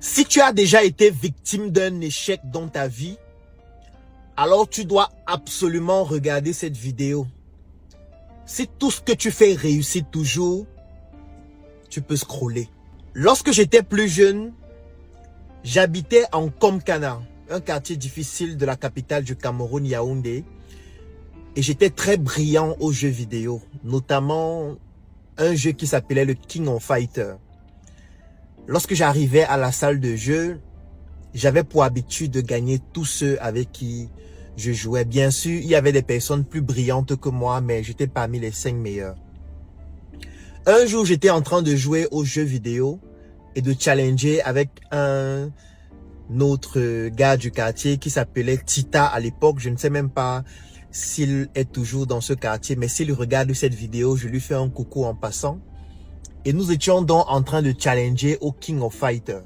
Si tu as déjà été victime d'un échec dans ta vie, alors tu dois absolument regarder cette vidéo. Si tout ce que tu fais réussit toujours, tu peux scroller. Lorsque j'étais plus jeune, j'habitais en Komkana, un quartier difficile de la capitale du Cameroun, Yaoundé. Et j'étais très brillant aux jeux vidéo, notamment un jeu qui s'appelait le King of Fighters. Lorsque j'arrivais à la salle de jeu, j'avais pour habitude de gagner tous ceux avec qui je jouais. Bien sûr, il y avait des personnes plus brillantes que moi, mais j'étais parmi les 5 meilleurs. Un jour, j'étais en train de jouer aux jeux vidéo et de challenger avec un autre gars du quartier qui s'appelait Tita à l'époque. Je ne sais même pas s'il est toujours dans ce quartier, mais s'il regarde cette vidéo, je lui fais un coucou en passant. Et nous étions donc en train de challenger au King of Fighters.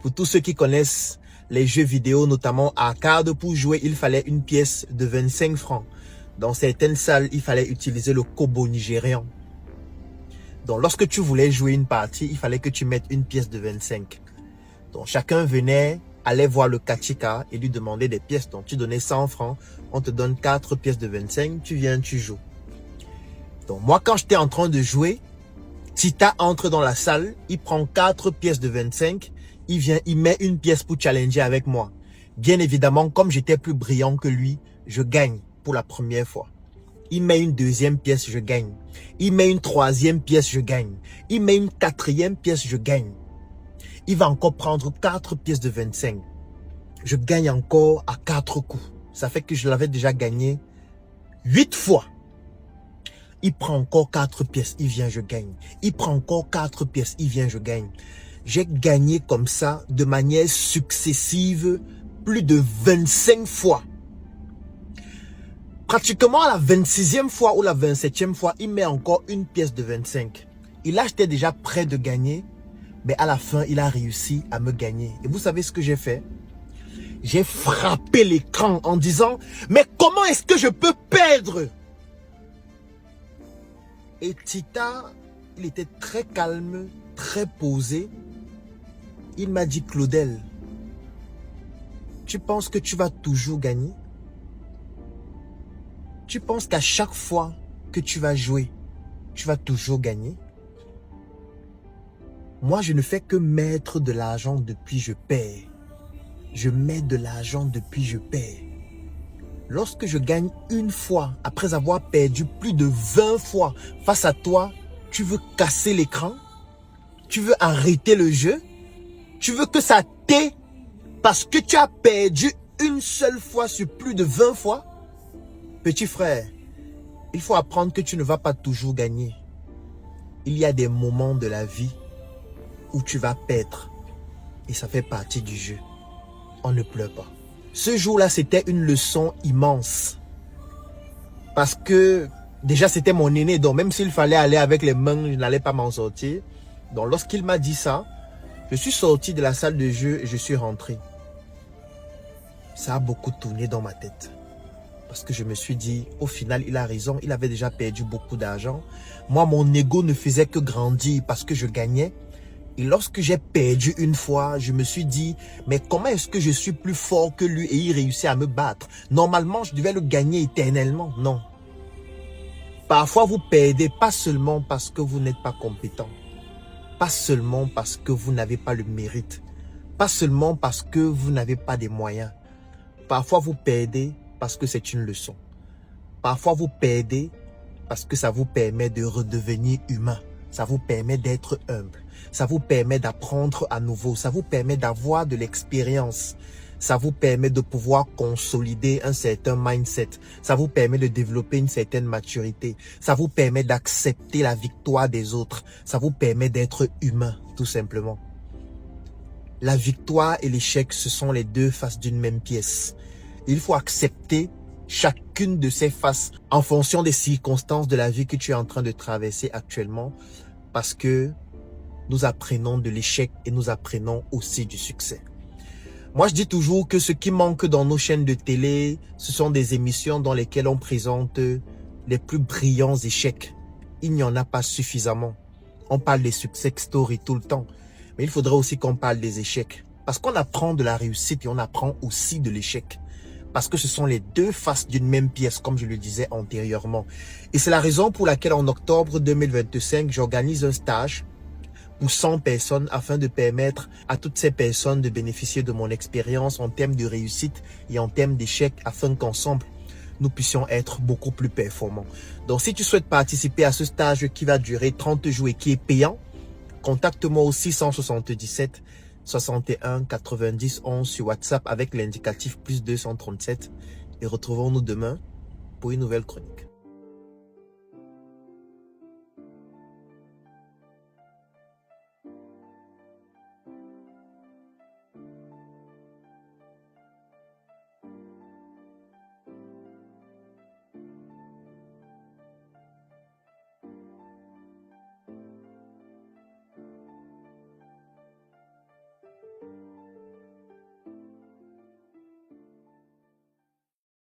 Pour tous ceux qui connaissent les jeux vidéo, notamment arcade, pour jouer, il fallait une pièce de 25 francs. Dans certaines salles, il fallait utiliser le kobo nigérian. Donc, lorsque tu voulais jouer une partie, il fallait que tu mettes une pièce de 25. Donc, chacun venait, allait voir le kachika et lui demandait des pièces. Donc, tu donnais 100 francs, on te donne 4 pièces de 25, tu viens, tu joues. Donc, moi, quand j'étais en train de jouer, Tita entre dans la salle, il prend 4 pièces de 25, il vient, il met une pièce pour challenger avec moi. Bien évidemment, comme j'étais plus brillant que lui, je gagne pour la première fois. Il met une deuxième pièce, je gagne. Il met une troisième pièce, je gagne. Il met une quatrième pièce, je gagne. Il va encore prendre 4 pièces de 25. Je gagne encore à 4 coups. Ça fait que je l'avais déjà gagné 8 fois. Il prend encore 4 pièces, il vient, je gagne. Il prend encore 4 pièces, il vient, je gagne. J'ai gagné comme ça, de manière successive, plus de 25 fois. Pratiquement à la 26e fois ou la 27e fois, il met encore une pièce de 25. Il achetait déjà près de gagner, mais à la fin, il a réussi à me gagner. Et vous savez ce que j'ai fait? J'ai frappé l'écran en disant, mais comment est-ce que je peux perdre? Et Tita, il était très calme, très posé. Il m'a dit, Claudel, tu penses que tu vas toujours gagner? Tu penses qu'à chaque fois que tu vas jouer, tu vas toujours gagner? Moi, je ne fais que mettre de l'argent depuis je perds. Je mets de l'argent depuis je perds. Lorsque je gagne une fois, après avoir perdu plus de 20 fois face à toi, tu veux casser l'écran? Tu veux arrêter le jeu? Tu veux que ça t'aie parce que tu as perdu une seule fois sur plus de 20 fois? Petit frère, il faut apprendre que tu ne vas pas toujours gagner. Il y a des moments de la vie où tu vas perdre. Et ça fait partie du jeu. On ne pleure pas. Ce jour-là, c'était une leçon immense. Parce que, déjà, c'était mon aîné. Donc, même s'il fallait aller avec les mains, je n'allais pas m'en sortir. Donc, lorsqu'il m'a dit ça, je suis sorti de la salle de jeu et je suis rentré. Ça a beaucoup tourné dans ma tête. Parce que je me suis dit, au final, il a raison. Il avait déjà perdu beaucoup d'argent. Moi, mon ego ne faisait que grandir parce que je gagnais. Et lorsque j'ai perdu une fois, je me suis dit, mais comment est-ce que je suis plus fort que lui et il réussit à me battre? Normalement, je devais le gagner éternellement. Non. Parfois, vous perdez pas seulement parce que vous n'êtes pas compétent. Pas seulement parce que vous n'avez pas le mérite. Pas seulement parce que vous n'avez pas des moyens. Parfois, vous perdez parce que c'est une leçon. Parfois, vous perdez parce que ça vous permet de redevenir humain. Ça vous permet d'être humble. Ça vous permet d'apprendre à nouveau. Ça vous permet d'avoir de l'expérience. Ça vous permet de pouvoir consolider un certain mindset. Ça vous permet de développer une certaine maturité. Ça vous permet d'accepter la victoire des autres. Ça vous permet d'être humain, tout simplement. La victoire et l'échec, ce sont les deux faces d'une même pièce. Il faut accepter chacune de ces faces en fonction des circonstances de la vie que tu es en train de traverser actuellement. Parce que nous apprenons de l'échec et nous apprenons aussi du succès. Moi, je dis toujours que ce qui manque dans nos chaînes de télé, ce sont des émissions dans lesquelles on présente les plus brillants échecs. Il n'y en a pas suffisamment. On parle des success stories tout le temps. Mais il faudrait aussi qu'on parle des échecs. Parce qu'on apprend de la réussite et on apprend aussi de l'échec. Parce que ce sont les deux faces d'une même pièce, comme je le disais antérieurement. Et c'est la raison pour laquelle en octobre 2025, j'organise un stage pour 100 personnes afin de permettre à toutes ces personnes de bénéficier de mon expérience en termes de réussite et en termes d'échec afin qu'ensemble, nous puissions être beaucoup plus performants. Donc, si tu souhaites participer à ce stage qui va durer 30 jours et qui est payant, contacte-moi au 677 61 90 11 sur WhatsApp avec l'indicatif +237 et retrouvons-nous demain pour une nouvelle chronique.